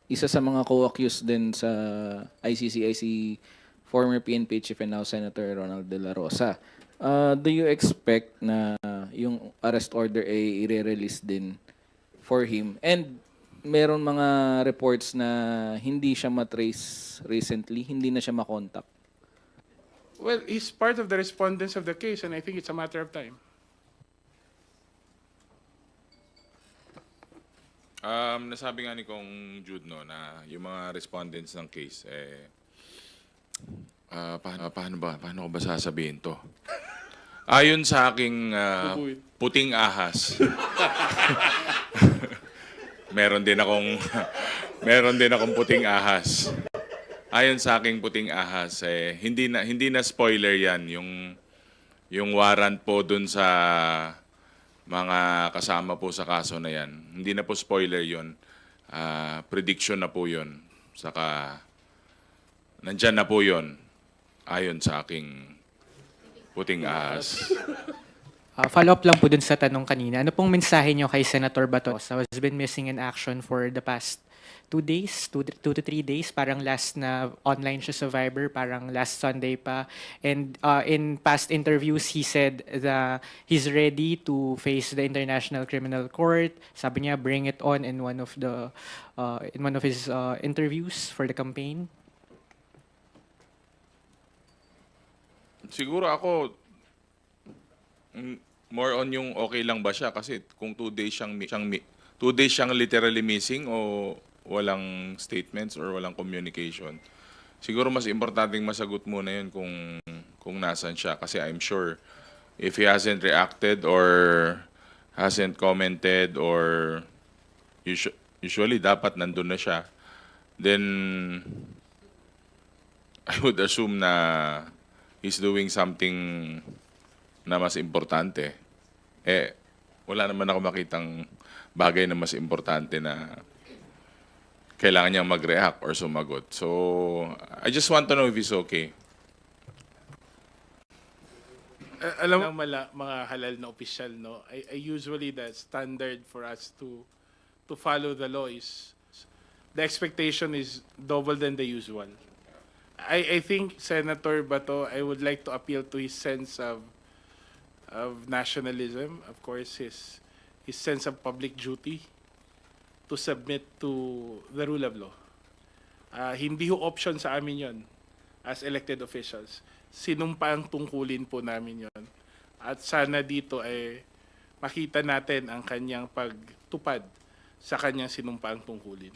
isa sa mga co-accused din sa ICC ay si former PNP Chief and now Senator Ronald De La Rosa. Do you expect na yung arrest order ay i-release din for him? And meron mga reports na hindi siya matrace recently, hindi na siya makontak. Well, he's part of the respondents of the case, and I think it's a matter of time. Nasabi nga ni Kong Jude no, na yung mga respondents ng case, paano ko ba sasabihin to? Ayon sa aking Bubuin. puting ahas, meron din akong meron din akong puting ahas. Ayon sa aking puting ahas, hindi na spoiler yan yung warrant po dun sa mga kasama po sa kaso na yan. Hindi na po spoiler yon. Prediction na po yon. Saka nandyan na po yon ayon sa aking puting ahas. Follow-up lang po dun sa tanong kanina. Ano pong mensahe nyo kay Senator Bato? So, has been missing in action for the past 2 days, 2 to 3 days. Parang last na online siya sa Viber, parang last Sunday pa. And in past interviews, he said that he's ready to face the International Criminal Court. Sabi niya, bring it on in one of his interviews for the campaign. Siguro ako, more on yung okay lang ba siya kasi kung 2 days siyang literally missing o walang statements or walang communication. Siguro mas importanteng masagot muna yun kung nasan siya kasi I'm sure if he hasn't reacted or hasn't commented or usually dapat nandun na siya, then I would assume na he's doing something na mas importante. Wala naman ako makitang bagay na mas importante na kailangan niyang mag-react or sumagot. So, I just want to know if he's okay. Alam mo, mga halal na opisyal, no? I usually the standard for us to follow the law is the expectation is double than the usual. I think Senator Bato, I would like to appeal to his sense of nationalism, of course, his sense of public duty to submit to the rule of law. Hindi ho option sa amin yon as elected officials. Sinumpang tungkulin po namin yon. At sana dito ay makita natin ang kanyang pagtupad sa kanyang sinumpang tungkulin.